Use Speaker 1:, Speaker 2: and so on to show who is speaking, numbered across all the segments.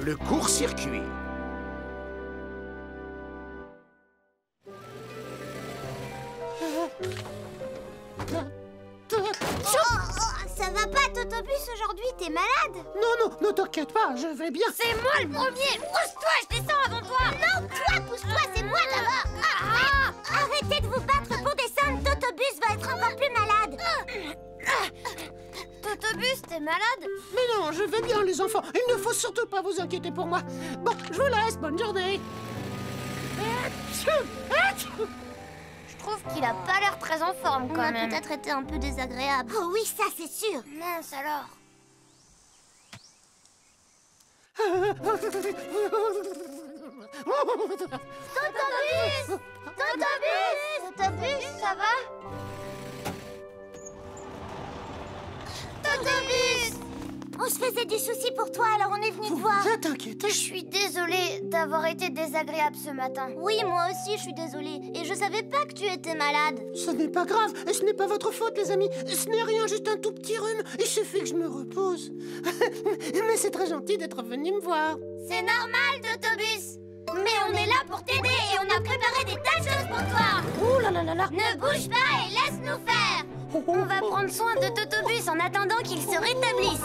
Speaker 1: le court-circuit.
Speaker 2: Ça va pas, Totobus, aujourd'hui, t'es malade?
Speaker 3: Non, ne t'inquiète pas, je vais bien.
Speaker 2: C'est moi le premier! Pousse-toi, je descends avant toi! Non, toi, pousse-toi, c'est moi d'abord! Arrêtez de vous battre pour descendre, Totobus va être encore plus malade! Totobus, t'es malade?
Speaker 3: Mais non, je vais bien, les enfants. Il ne faut surtout pas vous inquiéter pour moi. Bon, je vous laisse, bonne journée.
Speaker 2: Je trouve qu'il a pas l'air très en forme quand même. On a peut-être été un peu désagréable. Oh oui, ça c'est sûr. Mince alors. Totobus! Totobus! Totobus, ça va? Totobus! On se faisait du souci pour toi, alors on est venu te voir.
Speaker 3: Vous êtes inquiété?
Speaker 2: Je suis désolée d'avoir été désagréable ce matin. Oui, moi aussi, je suis désolée. Et je savais pas que tu étais malade.
Speaker 3: Ce n'est pas grave, et ce n'est pas votre faute, les amis. Ce n'est rien, juste un tout petit rhume. Il suffit que je me repose. Mais c'est très gentil d'être venu me voir.
Speaker 2: C'est normal, Totobus. Mais on est là pour t'aider et on a préparé des tas de choses pour toi.
Speaker 3: Ouh là là là là.
Speaker 2: Ne bouge pas et laisse-nous faire. On va prendre soin de Totobus en attendant qu'il se rétablisse.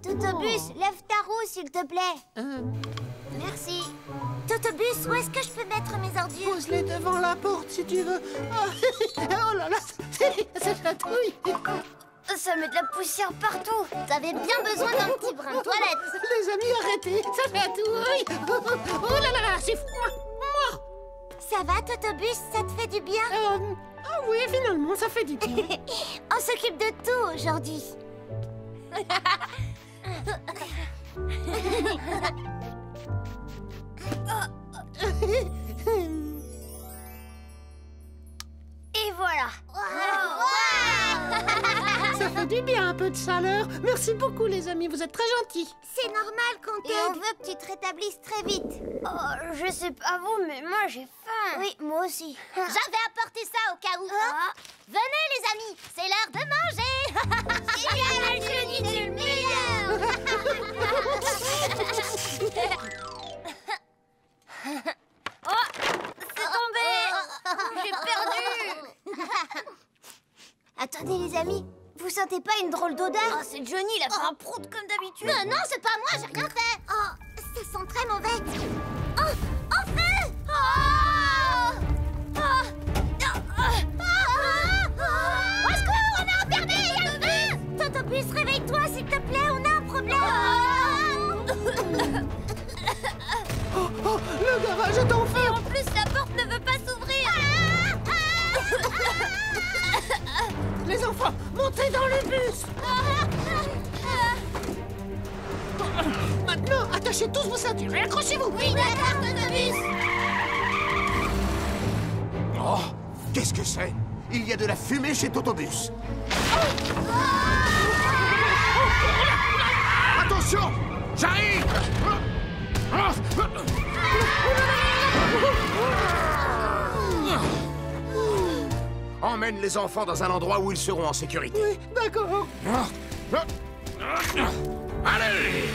Speaker 2: Totobus, lève ta roue, s'il te plaît. Merci. Totobus, où est-ce que je peux mettre mes ordures?
Speaker 3: Pose-les devant la porte si tu veux. Oh là là, ça chatouille.
Speaker 2: Ça met de la poussière partout. T'avais bien besoin d'un petit brin de toilette.
Speaker 3: Les amis, arrêtez, ça chatouille. Oh là là là, c'est froid.
Speaker 2: Ça va, Totobus? Ça te fait du bien?
Speaker 3: Ah oui, finalement, ça fait du bien.
Speaker 2: On s'occupe de tout aujourd'hui. Et voilà.
Speaker 3: Ça fait du bien, un peu de chaleur. Merci beaucoup, les amis, vous êtes très gentils.
Speaker 2: C'est normal qu'on t'aide. Et on veut que tu te rétablisses très vite. Oh, je sais pas vous, mais moi j'ai faim. Oui, moi aussi. J'avais apporté ça au cas où. Venez les amis, c'est l'heure de manger. Génial, je dis le meilleur. Oh, c'est tombé. J'ai perdu. Attendez les amis. Vous sentez pas une drôle d'odeur? Oh, c'est Johnny, il a fait un prout comme d'habitude. Non, c'est pas moi, j'ai rien fait. Oh, ça sent très mauvais. Oh, au feu! Au secours, on est enfermé, il y a le feu! Totobus, réveille-toi, s'il te plaît, on a un problème.
Speaker 3: Le garage est en feu.
Speaker 2: En plus, la porte ne veut pas s'ouvrir.
Speaker 3: Les enfants, montez dans le bus. Maintenant, attachez tous vos ceintures et accrochez-vous.
Speaker 2: Oui, d'accord, Totobus.
Speaker 1: Oh, qu'est-ce que c'est? Il y a de la fumée chez Totobus. Attention, j'arrive. Emmène les enfants dans un endroit où ils seront en sécurité.
Speaker 3: Oui, d'accord.
Speaker 1: Allez!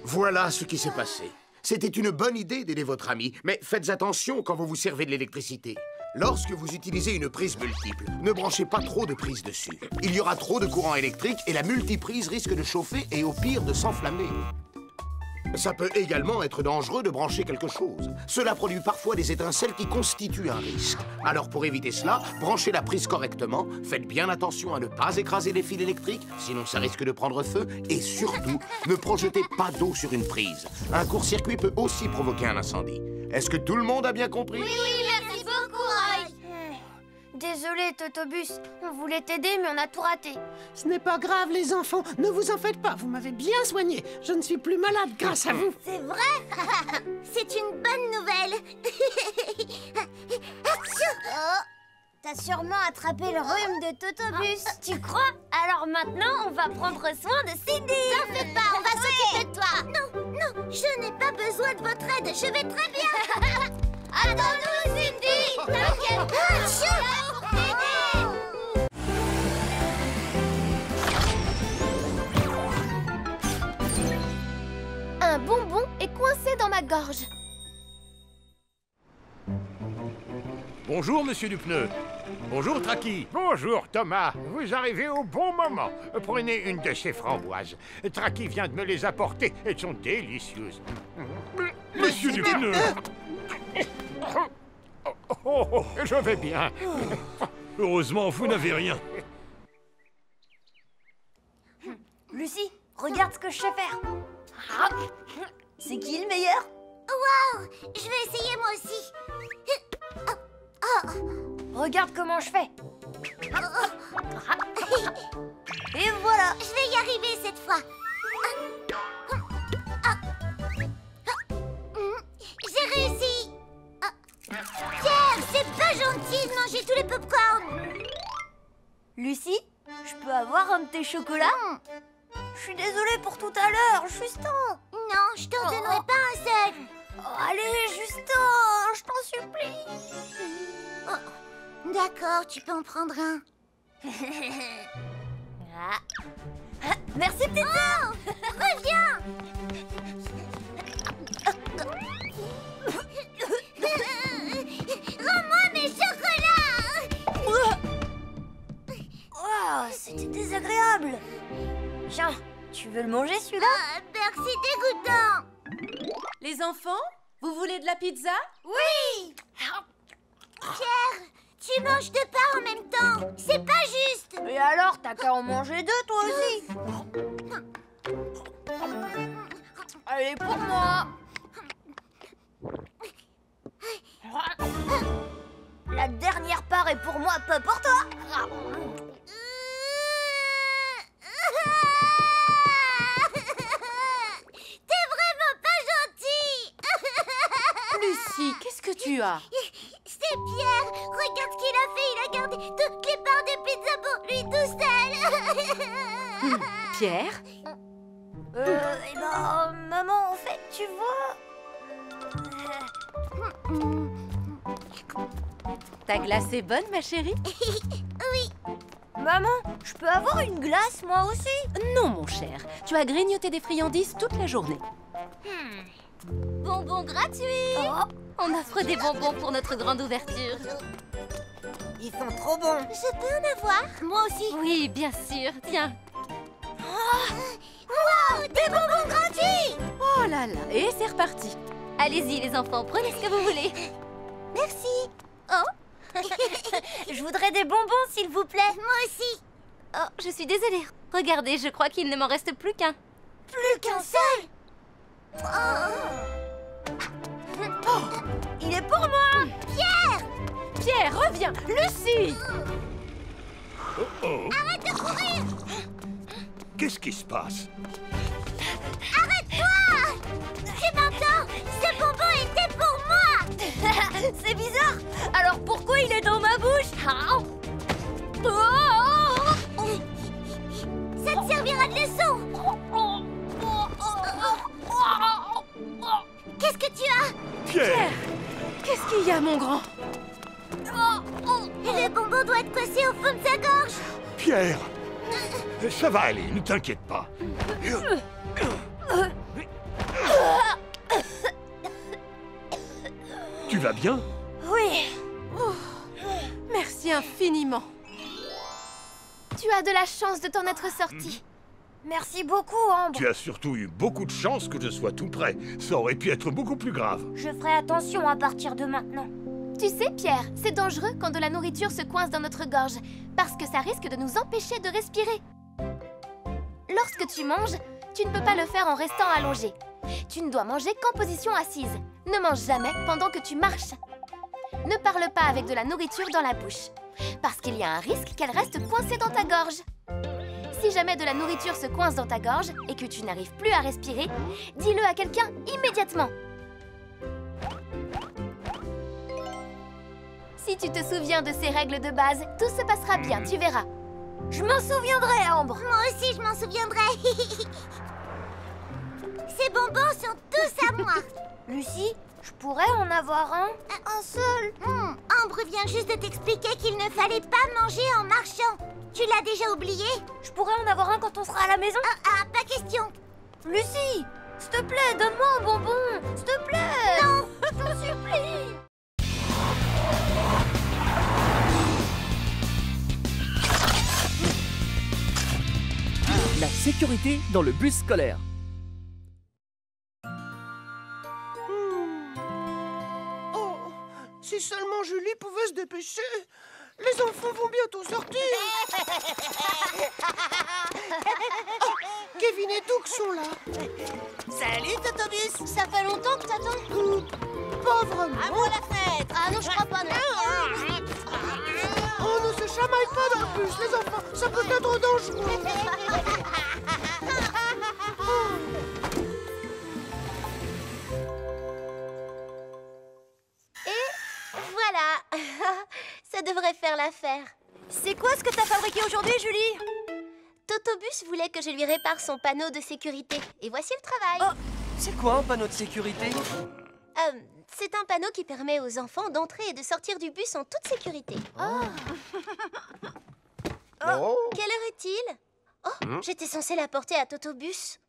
Speaker 1: Voilà ce qui s'est passé. C'était une bonne idée d'aider votre ami, mais faites attention quand vous vous servez de l'électricité. Lorsque vous utilisez une prise multiple, ne branchez pas trop de prises dessus. Il y aura trop de courant électrique et la multiprise risque de chauffer et au pire de s'enflammer. Ça peut également être dangereux de brancher quelque chose. Cela produit parfois des étincelles qui constituent un risque. Alors pour éviter cela, branchez la prise correctement, faites bien attention à ne pas écraser les fils électriques, sinon ça risque de prendre feu, et surtout, ne projetez pas d'eau sur une prise. Un court-circuit peut aussi provoquer un incendie. Est-ce que tout le monde a bien compris?
Speaker 2: Oui, merci beaucoup, Roy. Désolé, Totobus. On voulait t'aider, mais on a tout raté.
Speaker 3: Ce n'est pas grave, les enfants. Ne vous en faites pas. Vous m'avez bien soigné. Je ne suis plus malade grâce à vous.
Speaker 2: C'est vrai? C'est une bonne nouvelle. Oh, t'as sûrement attrapé le rhume de Totobus. Tu crois? Alors maintenant, on va prendre soin de Cindy. T'en fais pas, on va s'occuper de toi. Non, je n'ai pas besoin de votre aide. Je vais très bien. Attends-nous, Cindy. T'inquiète pas, je suis là pour t'aider. Un bonbon est coincé dans ma gorge.
Speaker 4: Bonjour, monsieur Dupneu. Bonjour, Tracky.
Speaker 5: Bonjour, Thomas. Vous arrivez au bon moment. Prenez une de ces framboises. Tracky vient de me les apporter. Elles sont délicieuses.
Speaker 4: Monsieur Dupneu.
Speaker 5: Oh, je vais bien.
Speaker 4: Heureusement, vous n'avez rien.
Speaker 2: Lucie, regarde ce que je sais faire. C'est qui le meilleur?
Speaker 6: Waouh! Je vais essayer moi aussi.
Speaker 2: Regarde comment je fais. Et voilà.
Speaker 6: Je vais y arriver cette fois. J'ai réussi. Pierre, c'est pas gentil de manger tous les pop-corn.
Speaker 2: Lucie, je peux avoir un de tes chocolats? Je suis désolée pour tout à l'heure, Justin.
Speaker 6: Non, je t'en donnerai pas un seul.
Speaker 2: Oh, allez, Justin, je t'en supplie.
Speaker 6: D'accord, tu peux en prendre un.
Speaker 2: Merci, petite sœur.
Speaker 6: Reviens. Rends-moi mes chocolats.
Speaker 2: Oh, c'était désagréable. Tiens, tu veux le manger celui-là?
Speaker 6: Merci, dégoûtant.
Speaker 7: Les enfants, vous voulez de la pizza?
Speaker 2: Oui.
Speaker 6: Pierre, tu manges deux parts en même temps. C'est pas juste.
Speaker 2: Et alors, t'as qu'à en manger deux, toi aussi. Allez, pour moi. La dernière part est pour moi, pas pour toi.
Speaker 6: T'es vraiment pas gentil.
Speaker 7: Lucie, qu'est-ce que tu as?
Speaker 6: C'est Pierre. Regarde ce qu'il a fait. Il a gardé toutes les parts de pizza pour lui tout seul.
Speaker 7: Pierre?
Speaker 2: Eh ben, maman, en fait, tu vois...
Speaker 7: Ta glace est bonne, ma chérie?
Speaker 6: Oui.
Speaker 2: Maman, je peux avoir une glace, moi aussi?
Speaker 7: Non, mon cher. Tu as grignoté des friandises toute la journée.
Speaker 6: Bonbons gratuits.
Speaker 2: Oh,
Speaker 7: On offre des bonbons pour notre grande ouverture.
Speaker 2: ils sont trop bons.
Speaker 6: Je peux en avoir? Moi aussi.
Speaker 7: Oui, bien sûr. Tiens.
Speaker 6: Wow, des bonbons gratuits.
Speaker 7: Oh là là. Et c'est reparti. Allez-y, les enfants. Prenez ce que vous voulez.
Speaker 6: Merci.
Speaker 2: Je voudrais des bonbons, s'il vous plaît.
Speaker 6: Moi aussi.
Speaker 7: Oh, je suis désolée. Regardez, je crois qu'il ne m'en reste plus qu'un.
Speaker 6: Plus qu'un seul.
Speaker 2: Il est pour moi.
Speaker 7: Pierre, reviens. Lucie!
Speaker 6: Arrête de courir.
Speaker 4: Qu'est-ce qui se passe?
Speaker 6: Arrête-toi. Tu m'entends? Ce bonbon était pour moi.
Speaker 2: C'est bizarre. Alors pourquoi il est dans ma bouche?
Speaker 6: Ça te servira de leçon. Qu'est-ce que tu as?
Speaker 4: Pierre!
Speaker 7: Qu'est-ce qu'il y a, mon grand?
Speaker 6: Le bonbon doit être coincé au fond de sa gorge.
Speaker 4: Pierre! Ça va aller, ne t'inquiète pas. Tu vas bien?
Speaker 2: Oui.
Speaker 7: Merci infiniment.
Speaker 2: Tu as de la chance de t'en être sorti. Merci beaucoup, Ambre.
Speaker 4: Tu as surtout eu beaucoup de chance que je sois tout près. Ça aurait pu être beaucoup plus grave.
Speaker 2: Je ferai attention à partir de maintenant. Tu sais, Pierre, c'est dangereux quand de la nourriture se coince dans notre gorge, parce que ça risque de nous empêcher de respirer. Lorsque tu manges, tu ne peux pas le faire en restant allongé. Tu ne dois manger qu'en position assise. Ne mange jamais pendant que tu marches. Ne parle pas avec de la nourriture dans la bouche, parce qu'il y a un risque qu'elle reste coincée dans ta gorge. Si jamais de la nourriture se coince dans ta gorge et que tu n'arrives plus à respirer, dis-le à quelqu'un immédiatement. Si tu te souviens de ces règles de base, tout se passera bien, tu verras. Je m'en souviendrai, Ambre.
Speaker 6: Moi aussi, je m'en souviendrai. Ces bonbons sont tous à moi.
Speaker 2: Lucie, je pourrais en avoir un.
Speaker 6: Un seul. Ambre vient juste de t'expliquer qu'il ne fallait pas manger en marchant. Tu l'as déjà oublié?
Speaker 2: Je pourrais en avoir un quand on sera à la maison.
Speaker 6: Pas question.
Speaker 2: Lucie, s'il te plaît, donne-moi un bonbon. S'il te plaît.
Speaker 6: Non.
Speaker 2: Je t'en supplie.
Speaker 8: La sécurité dans le bus scolaire.
Speaker 3: Oh, si seulement Julie pouvait se dépêcher. Les enfants vont bientôt sortir. Oh, Kevin et Doug sont là.
Speaker 9: Salut, Totobus.
Speaker 2: Ça fait longtemps que t'attends.
Speaker 3: Pas vraiment.
Speaker 9: À moi la fenêtre.
Speaker 2: Ah non, je crois pas, non.
Speaker 3: On ne se chamaille pas dans le bus, les enfants. Ça peut être dangereux.
Speaker 6: Voilà. Ça devrait faire l'affaire.
Speaker 2: C'est quoi ce que t'as fabriqué aujourd'hui, Julie?
Speaker 6: Totobus voulait que je lui répare son panneau de sécurité. Et voici le travail.
Speaker 8: C'est quoi un panneau de sécurité?
Speaker 6: C'est un panneau qui permet aux enfants d'entrer et de sortir du bus en toute sécurité. Quelle heure est-il? J'étais censée l'apporter à Totobus.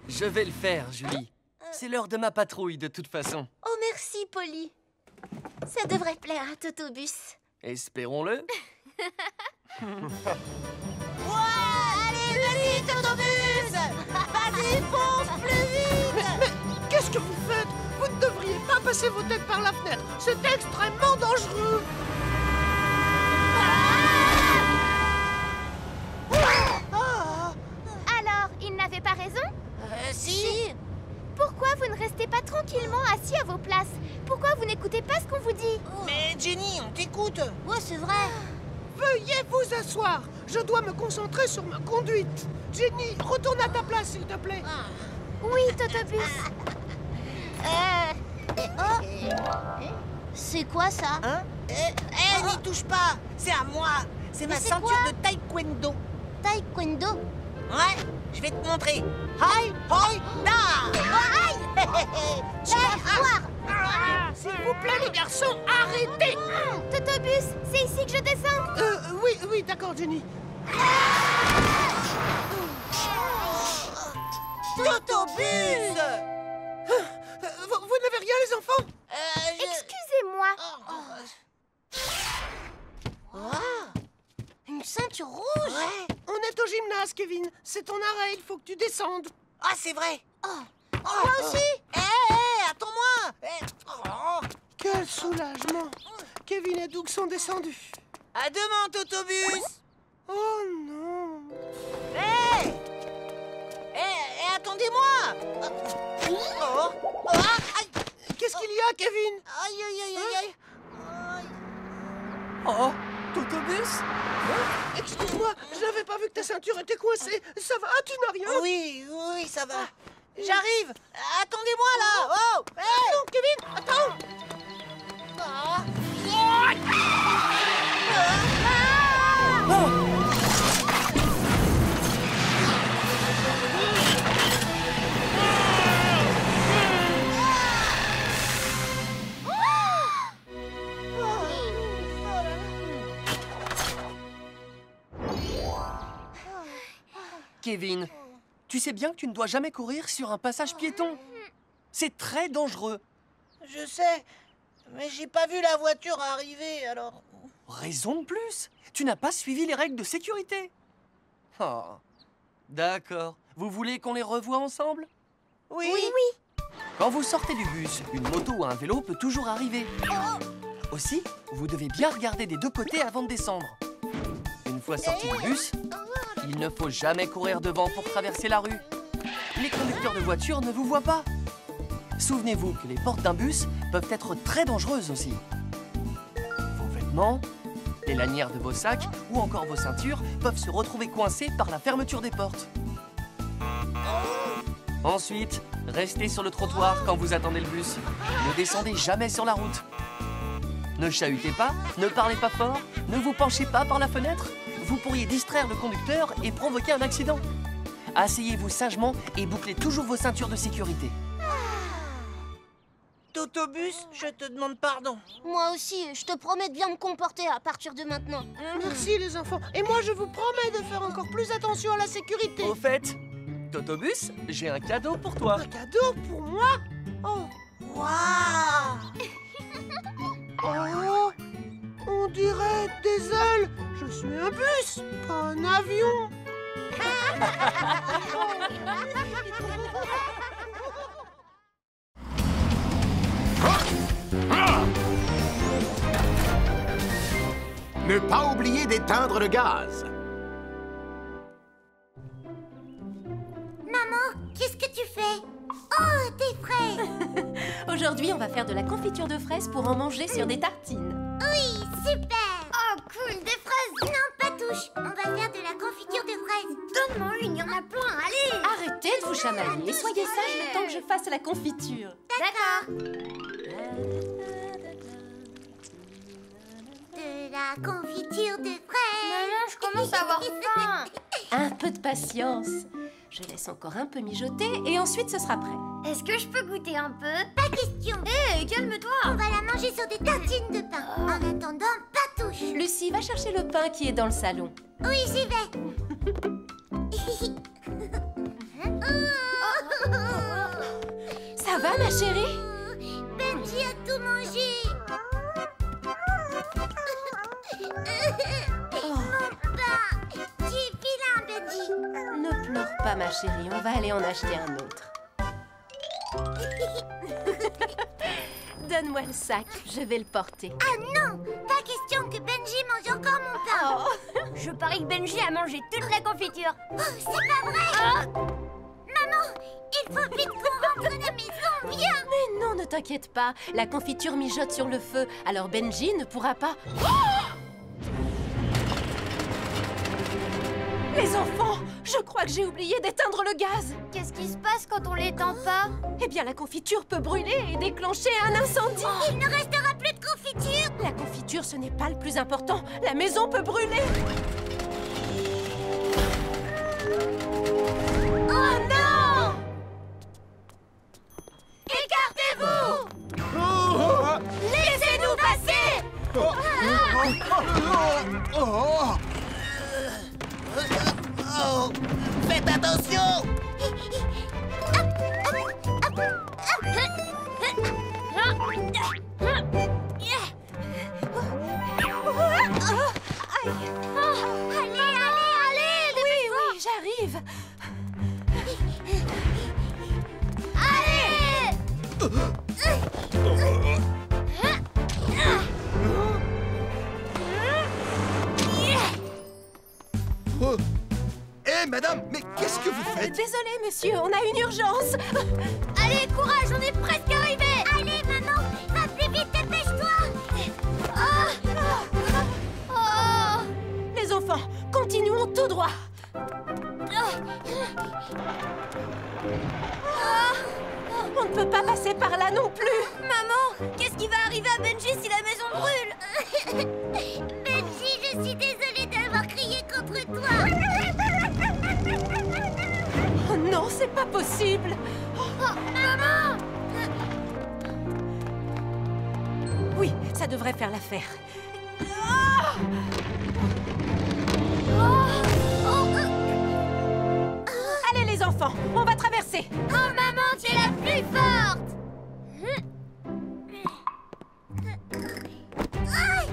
Speaker 8: Je vais le faire, Julie. C'est l'heure de ma patrouille, de toute façon.
Speaker 6: Oh, merci, Polly. Ça devrait plaire à Totobus.
Speaker 8: Espérons-le.
Speaker 9: Allez, vas-y, Totobus. Vas-y, fonce plus vite.
Speaker 3: Mais qu'est-ce que vous faites? Vous ne devriez pas passer vos têtes par la fenêtre. C'est extrêmement dangereux.
Speaker 2: Alors, il n'avait pas raison?
Speaker 9: Si.
Speaker 2: Pourquoi vous ne restez pas tranquillement assis à vos places? Pourquoi vous n'écoutez pas ce qu'on vous dit?
Speaker 9: Mais Jenny, on t'écoute.
Speaker 6: Ouais, c'est vrai.
Speaker 3: Veuillez vous asseoir. Je dois me concentrer sur ma conduite. Jenny, retourne à ta place, s'il te plaît.
Speaker 2: Oui, Totobus.
Speaker 6: C'est quoi ça?
Speaker 9: Hein? N'y touche pas. C'est à moi. C'est ma
Speaker 6: c'est
Speaker 9: ceinture
Speaker 6: quoi?
Speaker 9: de taekwondo.
Speaker 6: Taekwondo.
Speaker 9: Ouais, je vais te montrer. Hi, hoi, da.
Speaker 6: Tu vas voir.
Speaker 3: S'il vous plaît, les garçons, arrêtez.
Speaker 2: Totobus, c'est ici que je descends.
Speaker 3: Oui, d'accord, Jenny.
Speaker 9: Totobus.
Speaker 3: Vous n'avez rien, les enfants?
Speaker 2: Excusez-moi.
Speaker 6: Une ceinture rouge.
Speaker 9: Ouais.
Speaker 3: On est au gymnase, Kevin. C'est ton arrêt, il faut que tu descendes.
Speaker 9: Ah, c'est vrai.
Speaker 6: Moi aussi.
Speaker 9: Attends-moi.
Speaker 3: Quel soulagement. Kevin et Doug sont descendus.
Speaker 9: À demain, Totobus.
Speaker 3: Oh non.
Speaker 9: Hé, attendez-moi. Aïe.
Speaker 3: Qu'est-ce qu'il y a, Kevin?
Speaker 9: Aïe.
Speaker 8: Oh, Totobus?
Speaker 3: Excuse-moi, je n'avais pas vu que ta ceinture était coincée. Ça va, tu n'as rien?
Speaker 9: Oui, ça va. J'arrive. Attendez-moi là. Oh. Hey.
Speaker 3: Non, Kevin, attends.
Speaker 8: Kevin, tu sais bien que tu ne dois jamais courir sur un passage piéton. C'est très dangereux.
Speaker 9: Je sais, mais j'ai pas vu la voiture arriver, alors...
Speaker 8: Raison de plus. Tu n'as pas suivi les règles de sécurité. Oh, d'accord. Vous voulez qu'on les revoie ensemble?
Speaker 9: Oui.
Speaker 8: Quand vous sortez du bus, une moto ou un vélo peut toujours arriver. Aussi, vous devez bien regarder des deux côtés avant de descendre. Une fois sorti du bus, il ne faut jamais courir devant pour traverser la rue. Les conducteurs de voitures ne vous voient pas. Souvenez-vous que les portes d'un bus peuvent être très dangereuses aussi. Vos vêtements, les lanières de vos sacs ou encore vos ceintures peuvent se retrouver coincés par la fermeture des portes. Ensuite, restez sur le trottoir quand vous attendez le bus. Ne descendez jamais sur la route. Ne chahutez pas, ne parlez pas fort, ne vous penchez pas par la fenêtre. Vous pourriez distraire le conducteur et provoquer un accident. Asseyez-vous sagement et bouclez toujours vos ceintures de sécurité.
Speaker 9: Totobus, je te demande pardon.
Speaker 2: Moi aussi, je te promets de bien me comporter à partir de maintenant.
Speaker 3: Merci les enfants. Et moi, je vous promets de faire encore plus attention à la sécurité.
Speaker 8: Au fait, Totobus, j'ai un cadeau pour toi.
Speaker 3: Un cadeau pour moi? Oh,
Speaker 9: Waouh!
Speaker 3: oh, on dirait des ailes. Je suis un bus, pas un avion.
Speaker 1: Ne pas oublier d'éteindre le gaz.
Speaker 6: Maman, qu'est-ce que tu fais? Oh, des fraises!
Speaker 7: Aujourd'hui, on va faire de la confiture de fraises pour en manger sur des tartines.
Speaker 6: Oui, super!
Speaker 2: Oh, cool, des fraises!
Speaker 6: Non, pas touche! On va faire de la confiture de fraises.
Speaker 2: Donne-moi une, il y en a plein, allez!
Speaker 7: Arrêtez de vous chamailler et soyez sages le temps que je fasse la confiture.
Speaker 2: D'accord.
Speaker 6: De la confiture de fraises.
Speaker 2: Maman, je commence à avoir faim.
Speaker 7: Un peu de patience. Je laisse encore un peu mijoter et ensuite ce sera prêt.
Speaker 2: Est-ce que je peux goûter un peu?
Speaker 6: Pas question.
Speaker 2: Hé, calme-toi!
Speaker 6: On va la manger sur des tartines de pain. En attendant, pas touche.
Speaker 7: Lucie, va chercher le pain qui est dans le salon.
Speaker 6: Oui, j'y vais.
Speaker 7: Ça va, ma chérie?
Speaker 6: Benji a tout mangé. Mon pain. Tu es vilain, Benji.
Speaker 7: Ne pleure pas, ma chérie, on va aller en acheter un autre. Donne-moi le sac, je vais le porter.
Speaker 6: Ah non, pas question que Benji mange encore mon pain.
Speaker 7: Oh.
Speaker 2: Je parie que Benji a mangé toute la confiture.
Speaker 6: Oh, c'est pas vrai. Maman, il faut vite qu'on rentre à la maison, viens.
Speaker 7: Mais non, ne t'inquiète pas, la confiture mijote sur le feu, alors Benji ne pourra pas... Les enfants, je crois que j'ai oublié d'éteindre le gaz.
Speaker 2: Qu'est-ce qui se passe quand on l'étend pas?
Speaker 7: Eh bien, la confiture peut brûler et déclencher un incendie.
Speaker 6: Il ne restera plus de confiture.
Speaker 7: La confiture, ce n'est pas le plus important. La maison peut brûler. Oh non! Écartez-vous! Laissez-nous passer!
Speaker 9: Faites attention!
Speaker 6: Allez,
Speaker 7: Oui, j'arrive.
Speaker 1: Hé, madame, mais qu'est-ce que vous faites?
Speaker 7: Désolé, monsieur, on a une urgence.
Speaker 2: Allez, courage, on est presque arrivés!
Speaker 6: Allez, maman, va plus vite, dépêche-toi.
Speaker 7: Les enfants, continuons tout droit. On ne peut pas passer par là non plus.
Speaker 2: Maman, qu'est-ce qui va arriver à Benji si la maison brûle?
Speaker 6: Benji, je suis désolée d'avoir crié contre toi.
Speaker 7: Oh non, c'est pas possible.
Speaker 2: Maman!
Speaker 7: Oui, ça devrait faire l'affaire. Allez les enfants, on va traverser.
Speaker 2: Oh maman, tu es la plus forte!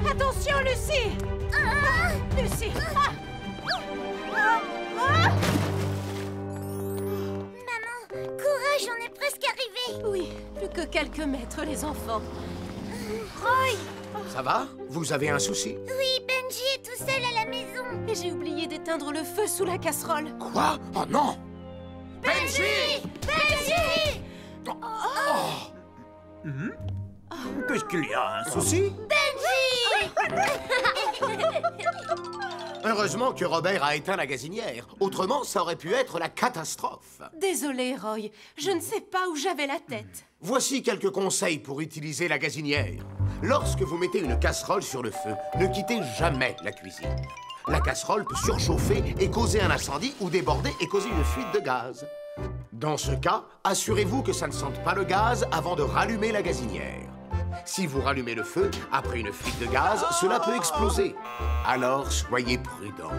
Speaker 7: Attention, Lucie. Lucie.
Speaker 6: Maman, courage, on est presque arrivés.
Speaker 7: Oui, plus que quelques mètres, les enfants.
Speaker 2: Roy!
Speaker 1: Ça va? Vous avez un souci?
Speaker 6: Oui, Benji est tout seul à la maison.
Speaker 7: Et j'ai oublié d'éteindre le feu sous la casserole.
Speaker 1: Quoi? Oh non!
Speaker 6: Benji! Benji!
Speaker 4: Qu'est-ce qu'il y a? Un souci?
Speaker 1: Heureusement que Robert a éteint la gazinière. Autrement, ça aurait pu être la catastrophe.
Speaker 7: Désolée, Roy, je ne sais pas où j'avais la tête.
Speaker 1: Voici quelques conseils pour utiliser la gazinière. Lorsque vous mettez une casserole sur le feu, ne quittez jamais la cuisine. La casserole peut surchauffer et causer un incendie ou déborder et causer une fuite de gaz. Dans ce cas, assurez-vous que ça ne sente pas le gaz avant de rallumer la gazinière. Si vous rallumez le feu après une fuite de gaz, cela peut exploser. Alors, soyez prudent.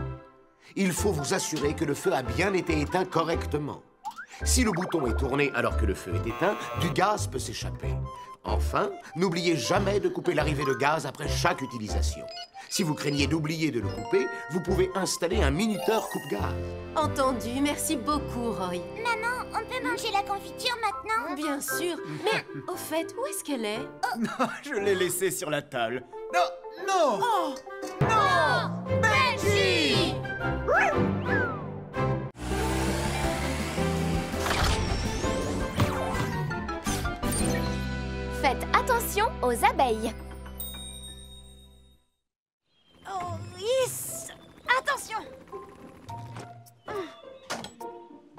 Speaker 1: Il faut vous assurer que le feu a bien été éteint correctement. Si le bouton est tourné alors que le feu est éteint, du gaz peut s'échapper. Enfin, n'oubliez jamais de couper l'arrivée de gaz après chaque utilisation. Si vous craignez d'oublier de le couper, vous pouvez installer un minuteur coupe-gaz.
Speaker 7: Entendu, merci beaucoup, Roy.
Speaker 6: Maman, on peut manger la confiture maintenant?
Speaker 7: Bien sûr, mais au fait, où est-ce qu'elle est?
Speaker 10: Je l'ai laissée sur la table. Non, non!
Speaker 7: Oh!
Speaker 10: Non!
Speaker 7: Benji! Faites attention aux abeilles.
Speaker 2: Oh, yes! Attention!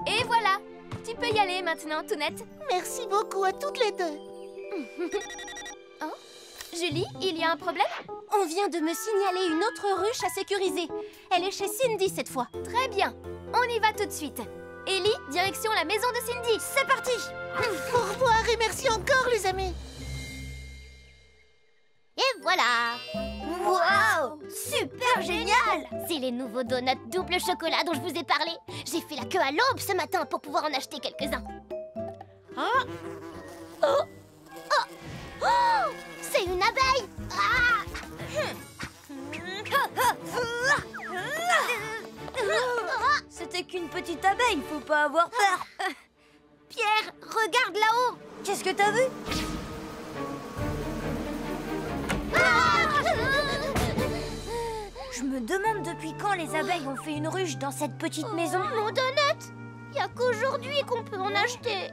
Speaker 7: Et voilà, tu peux y aller maintenant, Tounette.
Speaker 3: Merci beaucoup à toutes les deux.
Speaker 7: Oh, Julie, il y a un problème? On vient de me signaler une autre ruche à sécuriser. Elle est chez Cindy cette fois. Très bien, on y va tout de suite. Ellie, direction la maison de Cindy.
Speaker 2: C'est parti!
Speaker 3: Au revoir et merci encore, les amis.
Speaker 6: Et voilà!
Speaker 2: Waouh! Super génial!
Speaker 6: C'est les nouveaux donuts double chocolat dont je vous ai parlé. J'ai fait la queue à l'aube ce matin pour pouvoir en acheter quelques-uns. Oh! C'est une abeille!
Speaker 2: C'était qu'une petite abeille, faut pas avoir peur. Pierre, regarde là-haut! Qu'est-ce que t'as vu? Je me demande depuis quand les abeilles ont fait une ruche dans cette petite maison.
Speaker 6: Mon donut! Il n'y a qu'aujourd'hui qu'on peut en acheter.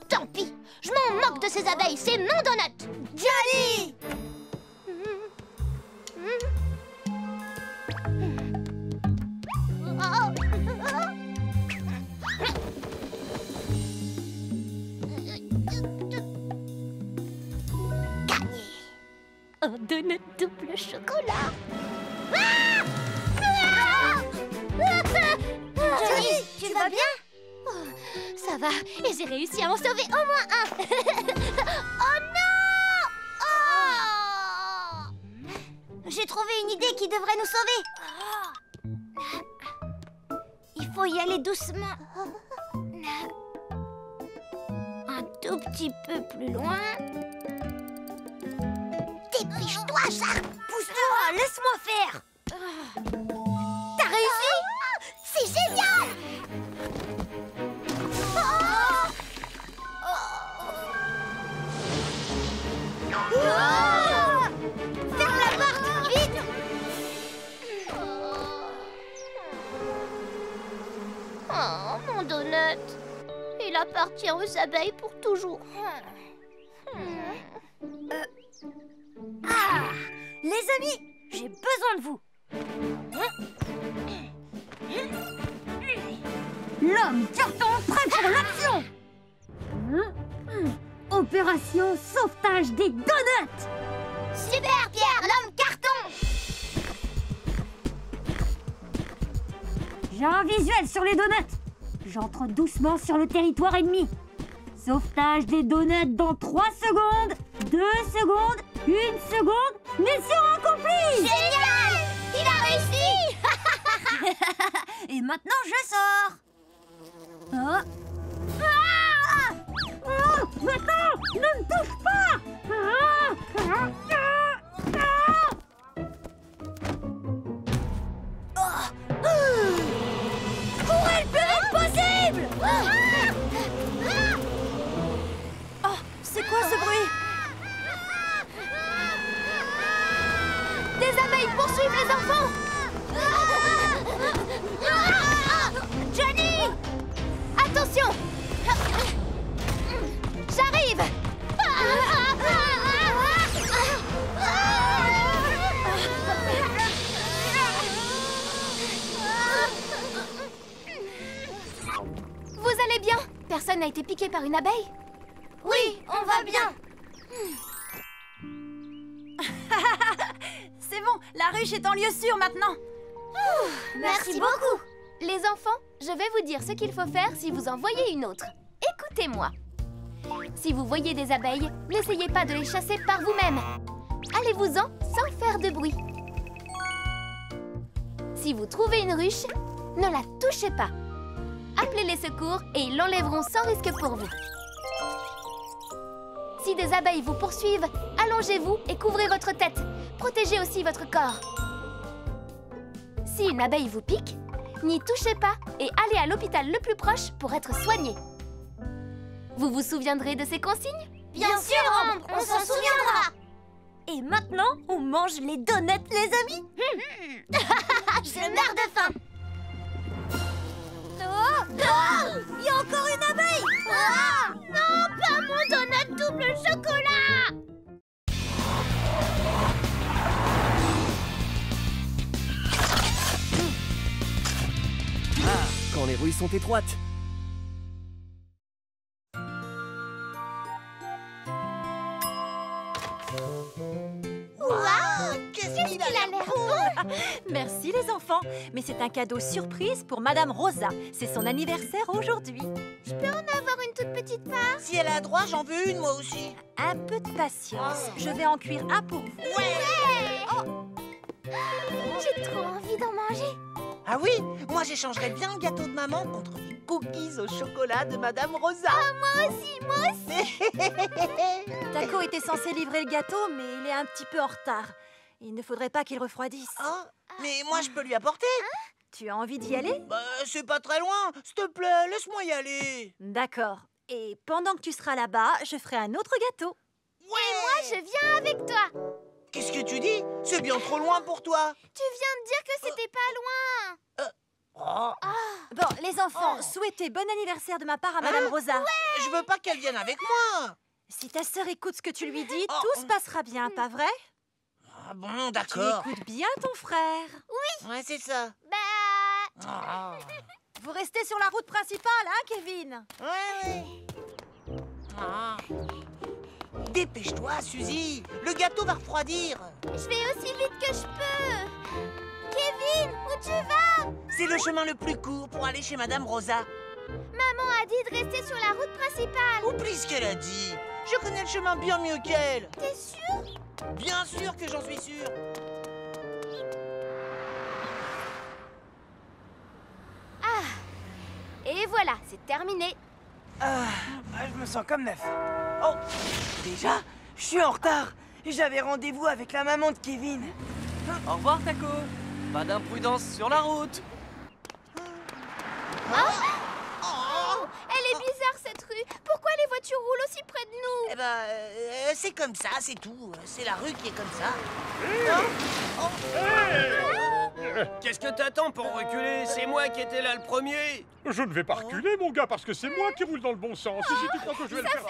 Speaker 6: Tant pis, je m'en moque de ces abeilles, c'est mon donut!
Speaker 2: Johnny!
Speaker 6: Un donut double chocolat.
Speaker 2: Johnny, tu vas bien?
Speaker 6: Ça va, et j'ai réussi à en sauver au moins un. Oh non!
Speaker 2: J'ai trouvé une idée qui devrait nous sauver.
Speaker 6: Il faut y aller doucement. Un tout petit peu plus loin.
Speaker 2: Dépêche-toi, Shark! Pousse-toi, laisse-moi faire!
Speaker 6: T'as réussi?
Speaker 2: C'est génial!
Speaker 6: Ferme la porte, vite! Oh, mon donut. Il appartient aux abeilles pour toujours.
Speaker 2: Les amis, j'ai besoin de vous. L'homme carton prêt pour l'action. Opération sauvetage des donuts.
Speaker 6: Super, Pierre, l'homme carton!
Speaker 2: J'ai un visuel sur les donuts. J'entre doucement sur le territoire ennemi. Sauvetage des donuts dans 3 secondes, 2 secondes, 1 seconde. Mission accomplie!
Speaker 6: Génial! Il a réussi!
Speaker 2: Et maintenant, je sors. Maintenant, ne me touche pas! Courez le plus vite possible! Oh, c'est quoi ce bruit?
Speaker 7: Des abeilles poursuivent les enfants!
Speaker 6: Johnny!
Speaker 7: Attention! J'arrive! Vous allez bien? Personne n'a été piqué par une abeille?
Speaker 2: Oui, on va bien.
Speaker 11: C'est bon, la ruche est en lieu sûr maintenant.
Speaker 2: Merci beaucoup.
Speaker 7: Les enfants, je vais vous dire ce qu'il faut faire si vous en voyez une autre. Écoutez-moi. Si vous voyez des abeilles, n'essayez pas de les chasser par vous-même. Allez-vous-en sans faire de bruit. Si vous trouvez une ruche, ne la touchez pas. Appelez les secours et ils l'enlèveront sans risque pour vous. Si des abeilles vous poursuivent, allongez-vous et couvrez votre tête. Protégez aussi votre corps. Si une abeille vous pique, n'y touchez pas et allez à l'hôpital le plus proche pour être soigné. Vous vous souviendrez de ces consignes?
Speaker 2: Bien sûr, Ambre, on s'en souviendra. Et maintenant, on mange les donuts, les amis. Je meurs de faim. Oh, il y a encore une abeille. Non, pas mon donut double chocolat.
Speaker 8: Quand les rues sont étroites.
Speaker 2: Qu'est-ce qu'il a l'air beau.
Speaker 11: Merci les enfants, mais c'est un cadeau surprise pour Madame Rosa. C'est son anniversaire aujourd'hui.
Speaker 2: Je peux en avoir une toute petite part?
Speaker 9: Si elle a droit, j'en veux une, moi aussi.
Speaker 11: Un peu de patience, je vais en cuire un pour vous.
Speaker 2: J'ai trop envie d'en manger.
Speaker 9: Ah oui, moi j'échangerais bien le gâteau de maman contre les cookies au chocolat de Madame Rosa.
Speaker 2: Moi aussi.
Speaker 11: Taco était censé livrer le gâteau, mais il est un petit peu en retard. Il ne faudrait pas qu'il refroidisse.
Speaker 9: Oh, mais moi je peux lui apporter.
Speaker 11: Tu as envie d'y aller?
Speaker 9: Bah, c'est pas très loin. S'il te plaît, laisse-moi y aller.
Speaker 11: D'accord. Et pendant que tu seras là-bas, je ferai un autre gâteau.
Speaker 2: Moi, je viens avec toi.
Speaker 9: Qu'est-ce que tu dis? C'est bien trop loin pour toi.
Speaker 2: Tu viens de dire que c'était pas loin.
Speaker 11: Bon, les enfants, souhaitez bon anniversaire de ma part à Madame Rosa.
Speaker 9: Je veux pas qu'elle vienne avec moi.
Speaker 11: Si ta sœur écoute ce que tu lui dis, tout se passera bien, pas vrai?
Speaker 9: Ah bon,
Speaker 11: Tu
Speaker 9: d'accord.
Speaker 11: écoutes bien ton frère.
Speaker 9: Ouais, c'est ça.
Speaker 2: Bah...
Speaker 11: Vous restez sur la route principale, hein, Kevin?
Speaker 9: Ouais. Dépêche-toi, Suzy. Le gâteau va refroidir.
Speaker 2: Je vais aussi vite que je peux. Kevin, où tu vas?
Speaker 9: C'est le chemin le plus court pour aller chez Madame Rosa.
Speaker 2: Maman a dit de rester sur la route principale.
Speaker 9: Oublie ce qu'elle a dit. Je connais le chemin bien mieux qu'elle.
Speaker 2: T'es sûr?
Speaker 9: Bien sûr que j'en suis sûr.
Speaker 7: Et voilà, c'est terminé.
Speaker 12: Je me sens comme neuf. Oh, déjà, je suis en retard. J'avais rendez-vous avec la maman de Kevin.
Speaker 8: Au revoir, Taco. Pas d'imprudence sur la route.
Speaker 2: Elle est bizarre cette rue. Pourquoi les voitures roulent aussi près de nous?
Speaker 9: Eh ben, c'est comme ça, c'est tout. C'est la rue qui est comme ça.
Speaker 8: Qu'est-ce que t'attends pour reculer? C'est moi qui étais là le premier.
Speaker 5: Je ne vais pas reculer, mon gars, parce que c'est moi qui roule dans le bon sens. Et si tu crois que je vais le faire...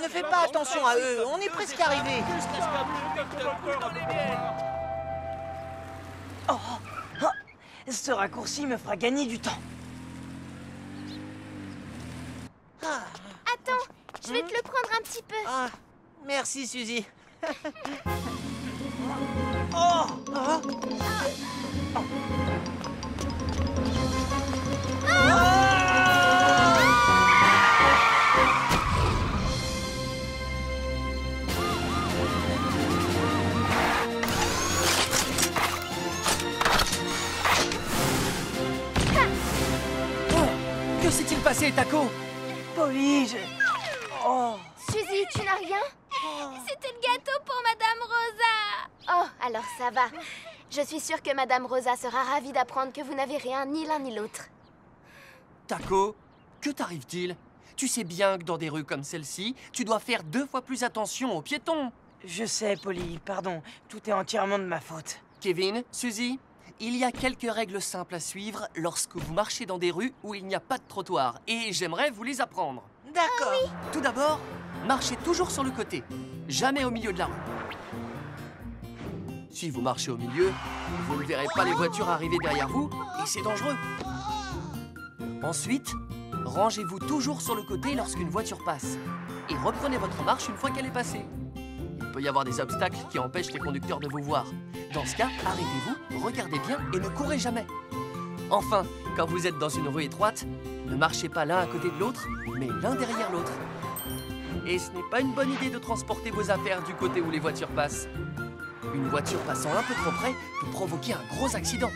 Speaker 9: Ne fais pas attention à eux, on est presque arrivés.
Speaker 12: Ce raccourci me fera gagner du temps.
Speaker 2: Attends, je vais te le prendre un petit peu.
Speaker 9: Ah, merci, Suzy.
Speaker 8: Que s'est-il passé, Taco?
Speaker 12: Polly,
Speaker 7: Suzy, tu n'as rien?
Speaker 2: C'était le gâteau pour Madame Rosa.
Speaker 7: Oh, alors ça va. Je suis sûre que Madame Rosa sera ravie d'apprendre que vous n'avez rien, ni l'un ni l'autre.
Speaker 8: Taco, que t'arrive-t-il? Tu sais bien que dans des rues comme celle-ci, tu dois faire 2 fois plus attention aux piétons.
Speaker 12: je sais, Polly, pardon. Tout est entièrement de ma faute.
Speaker 8: Kevin, Suzy, il y a quelques règles simples à suivre lorsque vous marchez dans des rues où il n'y a pas de trottoir. Et j'aimerais vous les apprendre.
Speaker 9: D'accord.
Speaker 8: Tout d'abord, marchez toujours sur le côté, jamais au milieu de la rue. Si vous marchez au milieu, vous ne verrez pas les voitures arriver derrière vous et c'est dangereux. Ensuite, rangez-vous toujours sur le côté lorsqu'une voiture passe et reprenez votre marche une fois qu'elle est passée. Il peut y avoir des obstacles qui empêchent les conducteurs de vous voir. Dans ce cas, arrêtez-vous, regardez bien et ne courez jamais. Enfin, quand vous êtes dans une rue étroite, ne marchez pas l'un à côté de l'autre, mais l'un derrière l'autre. Et ce n'est pas une bonne idée de transporter vos affaires du côté où les voitures passent. Une voiture passant un peu trop près peut provoquer un gros accident.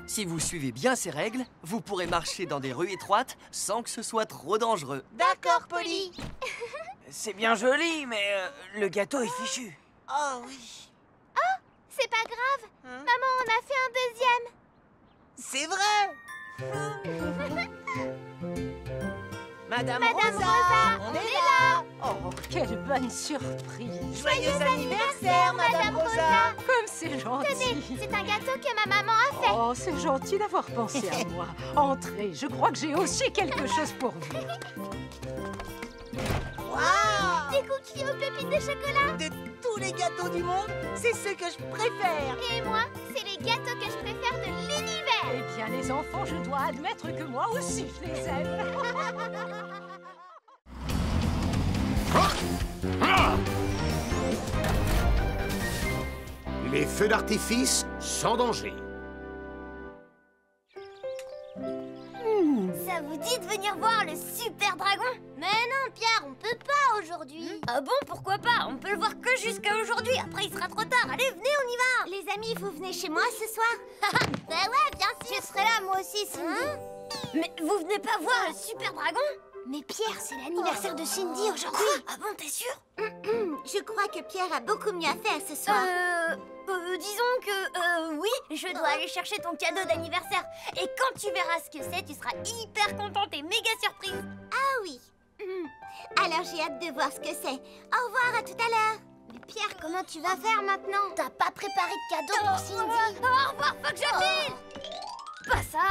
Speaker 8: Si vous suivez bien ces règles, vous pourrez marcher dans des rues étroites sans que ce soit trop dangereux.
Speaker 9: D'accord, Polly.
Speaker 12: C'est bien joli, mais le gâteau est fichu.
Speaker 9: Oh oui.
Speaker 7: Oh, c'est pas grave. Maman en a fait un deuxième.
Speaker 9: C'est vrai. Madame Rosa, on est là.
Speaker 11: Oh, quelle bonne surprise!
Speaker 9: Joyeux anniversaire, Madame Rosa.
Speaker 11: Comme c'est gentil!
Speaker 7: Tenez, c'est un gâteau que ma maman a fait.
Speaker 11: Oh, c'est gentil d'avoir pensé à moi. Entrez, je crois que j'ai aussi quelque chose pour vous.
Speaker 9: Waouh!
Speaker 7: Des cookies aux pépites de chocolat.
Speaker 9: De tous les gâteaux du monde, c'est ce que je préfère.
Speaker 7: Et moi, c'est les gâteaux que je préfère de l'univers.
Speaker 11: Eh bien, les enfants, je dois admettre que moi aussi, je les aime.
Speaker 1: Les feux d'artifice sans danger.
Speaker 2: Ça vous dit de venir voir le super dragon? Mais non, Pierre, on peut pas aujourd'hui. Ah bon, pourquoi pas? On peut le voir que jusqu'à aujourd'hui. Après, il sera trop tard. Allez, venez, on y va. Les amis, vous venez chez moi ce soir? Bah ouais, bien sûr. Je serai là, moi aussi, Cindy. Mais vous venez pas voir le super dragon? Mais Pierre, c'est l'anniversaire de Cindy aujourd'hui. Ah bon, t'es sûr? Je crois que Pierre a beaucoup mieux à faire ce soir. Disons que oui, je dois aller chercher ton cadeau d'anniversaire. Et quand tu verras ce que c'est, tu seras hyper contente et méga surprise. Ah oui. Alors j'ai hâte de voir ce que c'est. Au revoir, à tout à l'heure. Mais Pierre, comment tu vas faire maintenant? T'as pas préparé de cadeau pour Cindy? Au revoir, faut que je file. Pas ça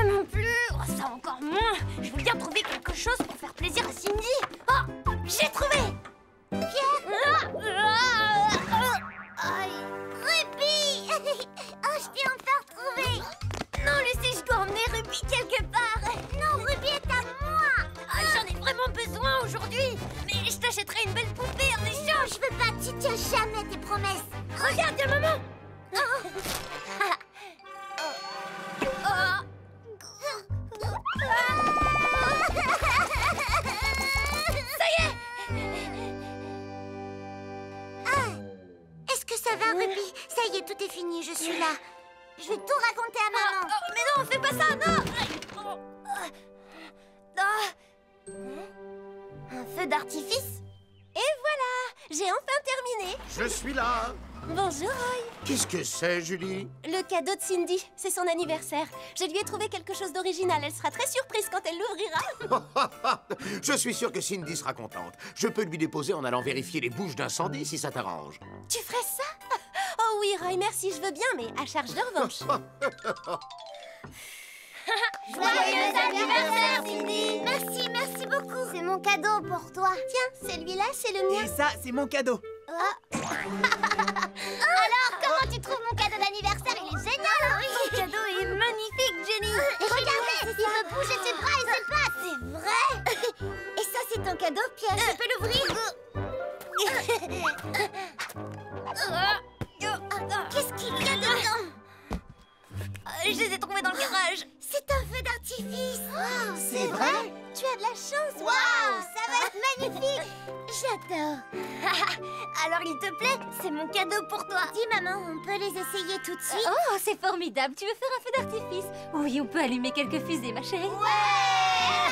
Speaker 2: non plus. Oh, ça encore moins. Je veux bien trouver quelque chose pour faire plaisir à Cindy. Oh, j'ai trouvé. Pierre. Aïe. Ruby. Oh, je t'ai enfin retrouvé. Non, Lucie, je dois emmener Ruby quelque part. Non, Ruby est à moi. J'en ai vraiment besoin aujourd'hui. Mais je t'achèterai une belle poupée en échange. Je veux pas, tu tiens jamais tes promesses. Regarde, y'a maman. Ça y est. Est-ce que ça va, Ruby? Ça y est, tout est fini, je suis là. Je vais tout raconter à maman. Mais non, fais pas ça, non. Un feu d'artifice? Et voilà, j'ai enfin terminé.
Speaker 1: Je suis là.
Speaker 7: Bonjour, Roy.
Speaker 1: Qu'est-ce que c'est, Julie?
Speaker 7: Le cadeau de Cindy, c'est son anniversaire. Je lui ai trouvé quelque chose d'original. Elle sera très surprise quand elle l'ouvrira.
Speaker 1: Je suis sûr que Cindy sera contente. Je peux lui déposer en allant vérifier les bouches d'incendie si ça t'arrange.
Speaker 7: Tu ferais ça? Oh oui, Roy, merci, je veux bien, mais à charge de revanche.
Speaker 2: Joyeux anniversaire, Cindy. Merci, merci beaucoup. C'est mon cadeau pour toi. Tiens, celui-là, c'est le mien.
Speaker 9: Et ça, c'est mon cadeau.
Speaker 2: Alors, comment tu trouves mon cadeau d'anniversaire? Il est génial, oui. Ton cadeau est magnifique, Jenny. Et regardez, il peut bouger ses bras et ses pattes. C'est vrai. Et ça, c'est ton cadeau, Pierre. Je peux l'ouvrir? Qu'est-ce qu'il y a dedans? Je les ai trouvés dans le garage. C'est un feu d'artifice. Wow, c'est vrai? Tu as de la chance. Waouh, ça va être magnifique. J'adore. Alors, il te plaît? C'est mon cadeau pour toi. Dis, maman, on peut les essayer tout de suite?
Speaker 7: Oh, c'est formidable. Tu veux faire un feu d'artifice? Oui, on peut allumer quelques fusées, ma chérie.
Speaker 2: Ouais.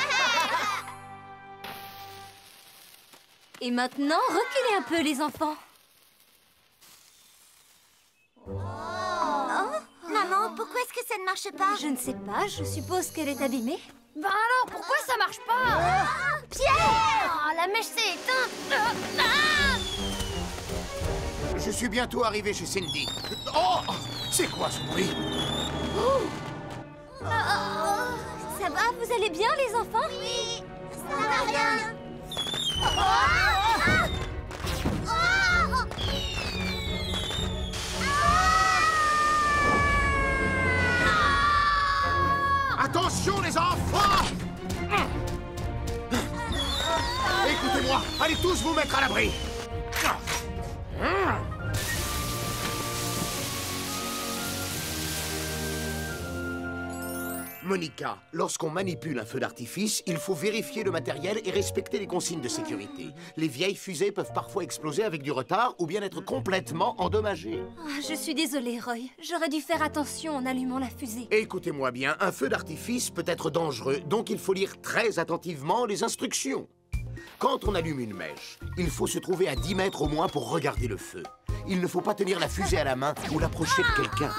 Speaker 7: Et maintenant, reculez un peu, les enfants.
Speaker 2: Maman, pourquoi est-ce que ça ne marche pas?
Speaker 7: Je ne sais pas, je suppose qu'elle est abîmée.
Speaker 2: Ben alors, pourquoi ça marche pas? Pierre! Oh, la mèche s'est éteinte.
Speaker 1: Je suis bientôt arrivé chez Cindy. Oh! C'est quoi ce bruit?
Speaker 7: Ça va, vous allez bien, les enfants?
Speaker 2: Oui, ça va rien.
Speaker 1: Attention, les enfants! Écoutez-moi, allez tous vous mettre à l'abri. Monica, lorsqu'on manipule un feu d'artifice, il faut vérifier le matériel et respecter les consignes de sécurité. Les vieilles fusées peuvent parfois exploser avec du retard ou bien être complètement endommagées.
Speaker 7: Je suis désolée, Roy. J'aurais dû faire attention en allumant la fusée.
Speaker 1: Écoutez-moi bien, un feu d'artifice peut être dangereux, donc il faut lire très attentivement les instructions. Quand on allume une mèche, il faut se trouver à 10 mètres au moins pour regarder le feu. Il ne faut pas tenir la fusée à la main ou l'approcher de quelqu'un.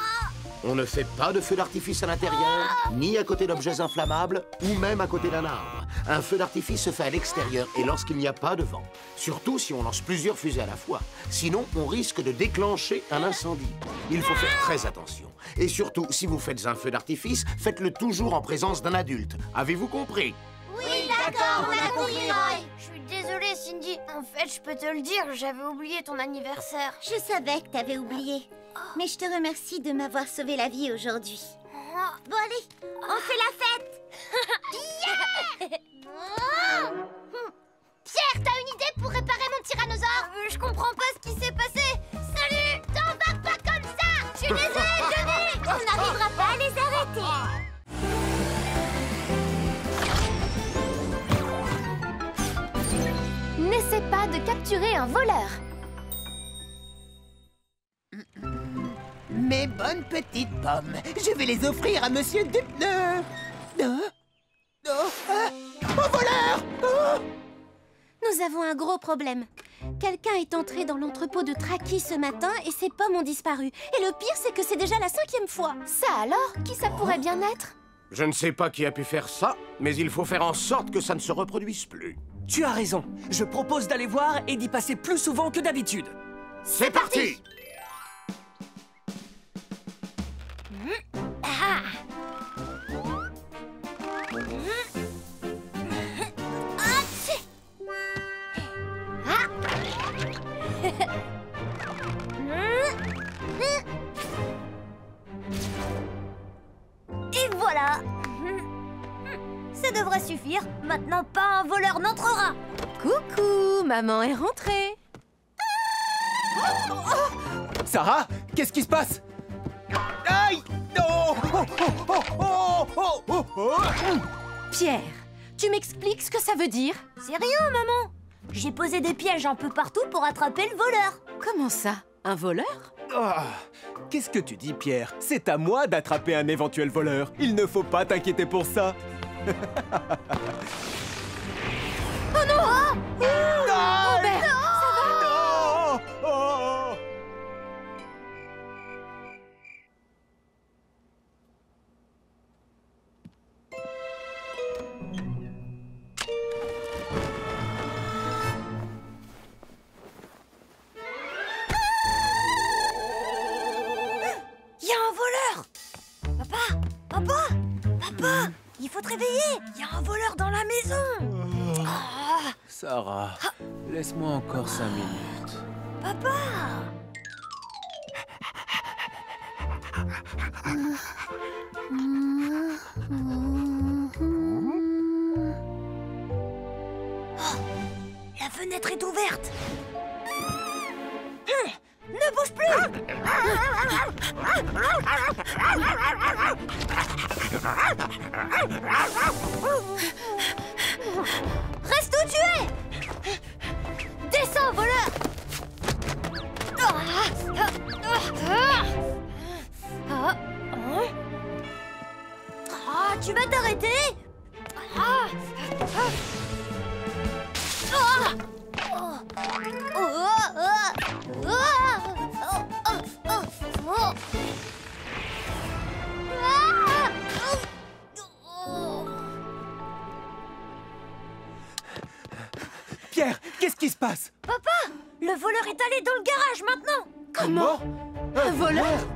Speaker 1: On ne fait pas de feu d'artifice à l'intérieur, ni à côté d'objets inflammables, ou même à côté d'un arbre. Un feu d'artifice se fait à l'extérieur et lorsqu'il n'y a pas de vent. Surtout si on lance plusieurs fusées à la fois. Sinon, on risque de déclencher un incendie. Il faut faire très attention. Et surtout, si vous faites un feu d'artifice, faites-le toujours en présence d'un adulte. Avez-vous compris?
Speaker 6: Oui, d'accord, on a compris, Roy.
Speaker 2: Je suis désolée, Cindy. En fait, je peux te le dire, j'avais oublié ton anniversaire.
Speaker 6: Je savais que t'avais oublié. Mais je te remercie de m'avoir sauvé la vie aujourd'hui. Bon, allez, on fait la fête.
Speaker 2: Pierre, t'as une idée pour réparer mon tyrannosaure? Je comprends pas ce qui s'est passé. Salut! T'embarques pas comme ça! Je suis désolée, Johnny!
Speaker 6: On n'arrivera pas à les arrêter.
Speaker 7: N'essaie pas de capturer un voleur.
Speaker 3: Mes bonnes petites pommes, je vais les offrir à Monsieur Dupneur. Un voleur!
Speaker 7: Nous avons un gros problème. Quelqu'un est entré dans l'entrepôt de Tracky ce matin et ses pommes ont disparu. Et le pire, c'est que c'est déjà la 5e fois. Ça alors? Qui ça pourrait bien être?
Speaker 1: Je ne sais pas qui a pu faire ça, mais il faut faire en sorte que ça ne se reproduise plus.
Speaker 8: Tu as raison. Je propose d'aller voir et d'y passer plus souvent que d'habitude.
Speaker 1: C'est parti!
Speaker 2: Et voilà. Ça devrait suffire. Maintenant, pas un voleur n'entrera.
Speaker 7: Coucou, maman est rentrée.
Speaker 10: Sarah, qu'est-ce qui se passe? Aïe! Non!
Speaker 7: Pierre, tu m'expliques ce que ça veut dire?
Speaker 2: C'est rien, maman. J'ai posé des pièges un peu partout pour attraper le voleur.
Speaker 7: Comment ça? Un voleur?
Speaker 10: Qu'est-ce que tu dis, Pierre? C'est à moi d'attraper un éventuel voleur. Il ne faut pas t'inquiéter pour ça.
Speaker 7: Oh non!
Speaker 10: Robert,
Speaker 7: ça va?
Speaker 10: non!
Speaker 2: Il y a un voleur! Papa! Il faut te réveiller! Il y a un voleur dans la maison!
Speaker 10: Sarah, laisse-moi encore 5 minutes.
Speaker 2: Papa! La fenêtre est ouverte! Ne bouge plus! Reste où tu es! Descends, voleur! Tu vas t'arrêter?
Speaker 10: Pierre, qu'est-ce qui se passe?
Speaker 2: Papa, le voleur est allé dans le garage maintenant.
Speaker 10: Comment?
Speaker 7: Un voleur?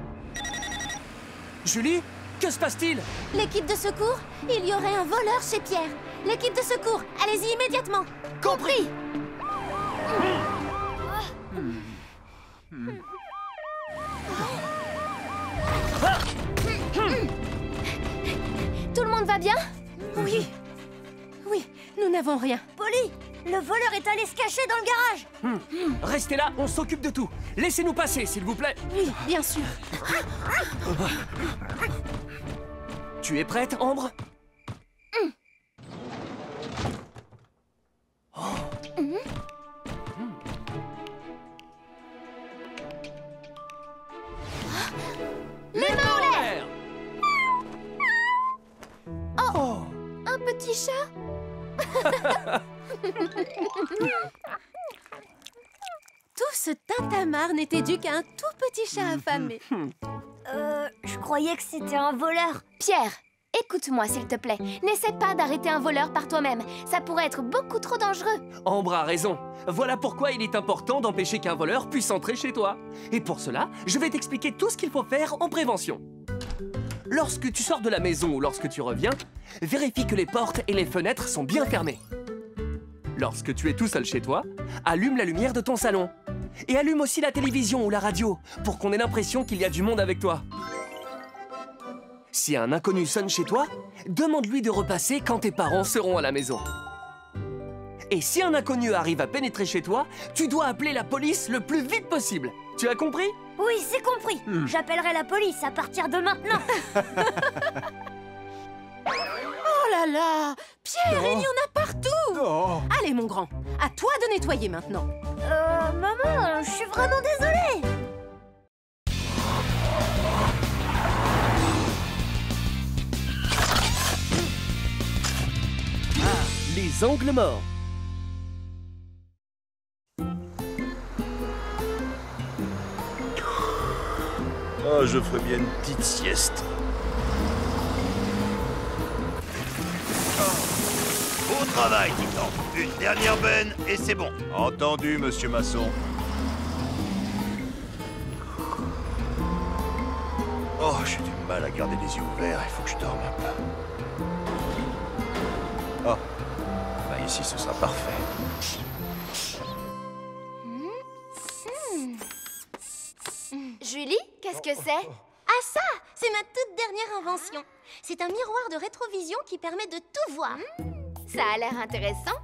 Speaker 8: Julie, que se passe-t-il?
Speaker 7: L'équipe de secours? Il y aurait un voleur chez Pierre. L'équipe de secours, allez-y immédiatement. Compris. Tout le monde va bien? Oui. Oui, nous n'avons rien.
Speaker 2: Polly, le voleur est allé se cacher dans le garage.
Speaker 8: Restez là, on s'occupe de tout. Laissez-nous passer, s'il vous plaît.
Speaker 7: Oui, bien sûr.
Speaker 8: Tu es prête, Ambre?
Speaker 7: Les mains en l'air! Oh! Un petit chat? Tout ce tintamarre n'était dû qu'à un tout petit chat affamé.
Speaker 2: Je croyais que c'était un voleur.
Speaker 7: Pierre, écoute-moi s'il te plaît. N'essaie pas d'arrêter un voleur par toi-même. Ça pourrait être beaucoup trop dangereux.
Speaker 8: Ambre a raison. Voilà pourquoi il est important d'empêcher qu'un voleur puisse entrer chez toi. Et pour cela, je vais t'expliquer tout ce qu'il faut faire en prévention. Lorsque tu sors de la maison ou lorsque tu reviens, vérifie que les portes et les fenêtres sont bien fermées. Lorsque tu es tout seul chez toi, allume la lumière de ton salon. Et allume aussi la télévision ou la radio pour qu'on ait l'impression qu'il y a du monde avec toi. Si un inconnu sonne chez toi, demande-lui de repasser quand tes parents seront à la maison. Et si un inconnu arrive à pénétrer chez toi, tu dois appeler la police le plus vite possible. Tu as compris?
Speaker 2: Oui, c'est compris. J'appellerai la police à partir de maintenant.
Speaker 7: Oh là là! Pierre, il y en a partout!
Speaker 10: Oh.
Speaker 7: Allez, mon grand, à toi de nettoyer maintenant.
Speaker 2: Maman, je suis vraiment désolée.
Speaker 8: Les angles morts.
Speaker 4: Ah, je ferais bien une petite sieste.
Speaker 13: Au travail, Titan. Une dernière benne et c'est bon.
Speaker 4: Entendu, monsieur Masson.
Speaker 13: Oh, j'ai du mal à garder les yeux ouverts. Il faut que je dorme un peu. Oh, bah ici, ce sera parfait.
Speaker 7: Julie, qu'est-ce que c'est?
Speaker 6: Ah ça, c'est ma toute dernière invention. C'est un miroir de rétrovision qui permet de tout voir.
Speaker 7: Ça a l'air intéressant.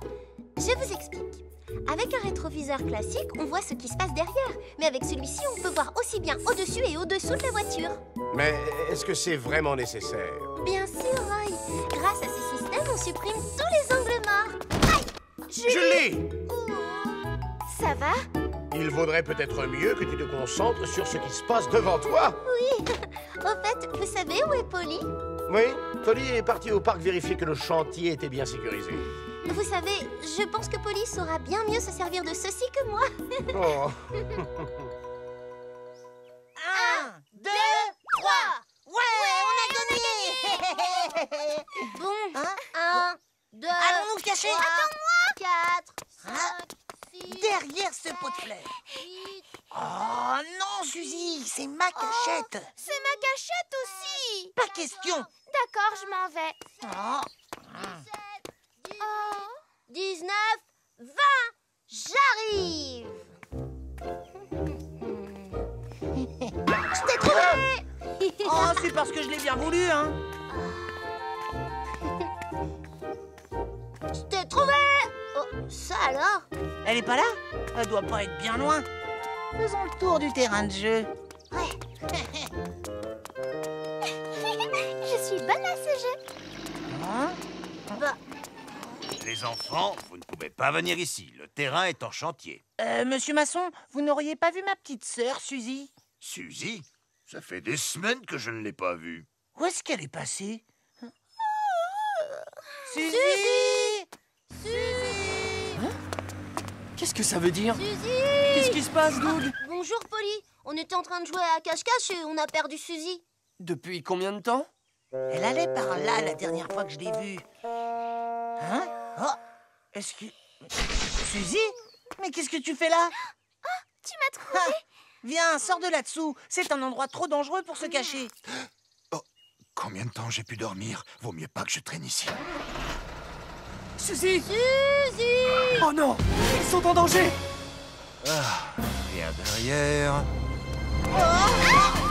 Speaker 6: Je vous explique. Avec un rétroviseur classique, on voit ce qui se passe derrière. Mais avec celui-ci, on peut voir aussi bien au-dessus et au-dessous de la voiture.
Speaker 1: Mais est-ce que c'est vraiment nécessaire?
Speaker 6: Bien sûr, Roy. Grâce à ce système, on supprime tous les angles morts. Aïe!
Speaker 1: Julie!
Speaker 7: Ça va?
Speaker 1: Il vaudrait peut-être mieux que tu te concentres sur ce qui se passe devant toi.
Speaker 6: Oui. Au fait, vous savez où est Polly?
Speaker 1: Oui, Polly est partie au parc vérifier que le chantier était bien sécurisé.
Speaker 6: Vous savez, je pense que Polly saura bien mieux se servir de ceci que moi.
Speaker 1: Oh.
Speaker 9: 1, 2, 3. Ouais, on a gagné.
Speaker 6: Bon, 1, 2,
Speaker 9: Allons nous cacher.
Speaker 6: 3, 4, 5, 6,
Speaker 9: Derrière ce pot de fleurs.
Speaker 6: 8.
Speaker 9: Oh non, Suzy, c'est ma cachette.
Speaker 7: C'est ma cachette aussi.
Speaker 9: Pas question.
Speaker 7: D'accord, je m'en vais.
Speaker 9: Oh.
Speaker 6: 19, 20, j'arrive. Je t'ai trouvé.
Speaker 9: Oh, c'est parce que je l'ai bien voulu, hein.
Speaker 6: Je t'ai trouvé. Oh, ça alors?
Speaker 9: Elle est pas là? Elle doit pas être bien loin. Faisons le tour du terrain de jeu.
Speaker 6: Ouais.
Speaker 7: Je suis bonne à ce jeu.
Speaker 9: Hein?
Speaker 6: Bah,
Speaker 13: Les enfants, vous ne pouvez pas venir ici. Le terrain est en chantier.
Speaker 9: Monsieur Masson, vous n'auriez pas vu ma petite sœur, Suzy?
Speaker 13: Suzy, ça fait des semaines que je ne l'ai pas vue.
Speaker 9: Où est-ce qu'elle est passée? Suzy!
Speaker 8: Hein? Qu'est-ce que ça veut dire?
Speaker 6: Suzy!
Speaker 8: Qu'est-ce qui se passe, Doug?
Speaker 6: Bonjour, Polly. On était en train de jouer à cache-cache et on a perdu Suzy.
Speaker 8: Depuis combien de temps?
Speaker 9: Elle allait par là la dernière fois que je l'ai vue. Hein? Oh! Est-ce que... Suzy? Mais qu'est-ce que tu fais là?
Speaker 7: Tu m'as trouvé.
Speaker 9: Viens, sors de là-dessous. C'est un endroit trop dangereux pour se cacher.
Speaker 13: Oh, combien de temps j'ai pu dormir? Vaut mieux pas que je traîne ici.
Speaker 8: Suzy!
Speaker 6: Suzy!
Speaker 8: Oh non! Ils sont en danger!
Speaker 13: Ah, rien derrière.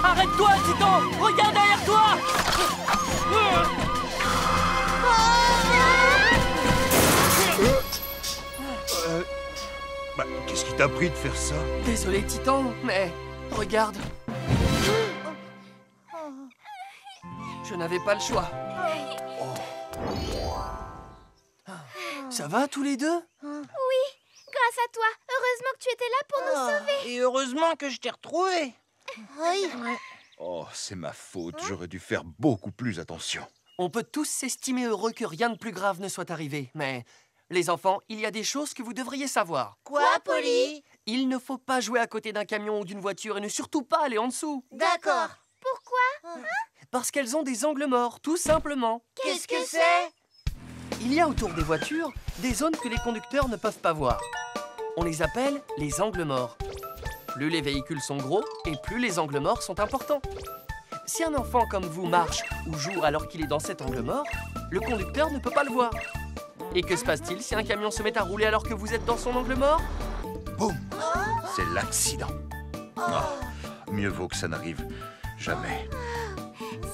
Speaker 8: Arrête-toi, Titan! Regarde derrière toi!
Speaker 13: Bah, qu'est-ce qui t'a pris de faire ça?
Speaker 8: Désolé, Titan, mais regarde. je n'avais pas le choix. Ça va tous les deux?
Speaker 7: Oui, grâce à toi. Heureusement que tu étais là pour nous sauver.
Speaker 9: Et heureusement que je t'ai retrouvé.
Speaker 2: Oui.
Speaker 14: Oh, c'est ma faute. J'aurais dû faire beaucoup plus attention.
Speaker 8: On peut tous s'estimer heureux que rien de plus grave ne soit arrivé, mais... Les enfants, il y a des choses que vous devriez savoir.
Speaker 9: Quoi, Polly?
Speaker 8: Il ne faut pas jouer à côté d'un camion ou d'une voiture et ne surtout pas aller en dessous.
Speaker 9: D'accord.
Speaker 7: Pourquoi?
Speaker 8: Parce qu'elles ont des angles morts, tout simplement.
Speaker 9: Qu'est-ce que c'est?
Speaker 8: Il y a autour des voitures des zones que les conducteurs ne peuvent pas voir. On les appelle les angles morts. Plus les véhicules sont gros et plus les angles morts sont importants. Si un enfant comme vous marche ou joue alors qu'il est dans cet angle mort, le conducteur ne peut pas le voir. Et que se passe-t-il si un camion se met à rouler alors que vous êtes dans son angle mort?
Speaker 14: Boum! C'est l'accident. Ah, mieux vaut que ça n'arrive jamais.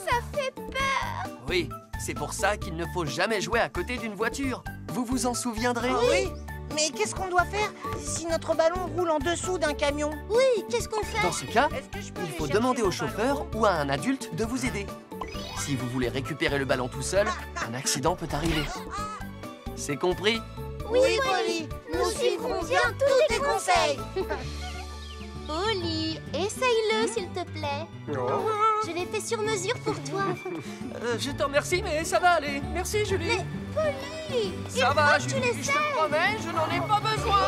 Speaker 7: Ça fait peur.
Speaker 8: Oui, c'est pour ça qu'il ne faut jamais jouer à côté d'une voiture. Vous vous en souviendrez?
Speaker 9: Oui. Mais qu'est-ce qu'on doit faire si notre ballon roule en dessous d'un camion?
Speaker 2: Oui, qu'est-ce qu'on fait?
Speaker 8: Dans ce cas, il faut demander au chauffeur ou à un adulte de vous aider. Si vous voulez récupérer le ballon tout seul, un accident peut arriver. C'est compris?
Speaker 9: Oui, Polly. Nous suivrons bien tous tes conseils.
Speaker 2: Polly, essaye-le s'il te plaît. Je l'ai fait sur mesure pour toi.
Speaker 8: Je te remercie, mais ça va aller. Merci, Julie.
Speaker 2: Mais Polly,
Speaker 8: Ça va, Julie, je te promets, je n'en ai pas besoin.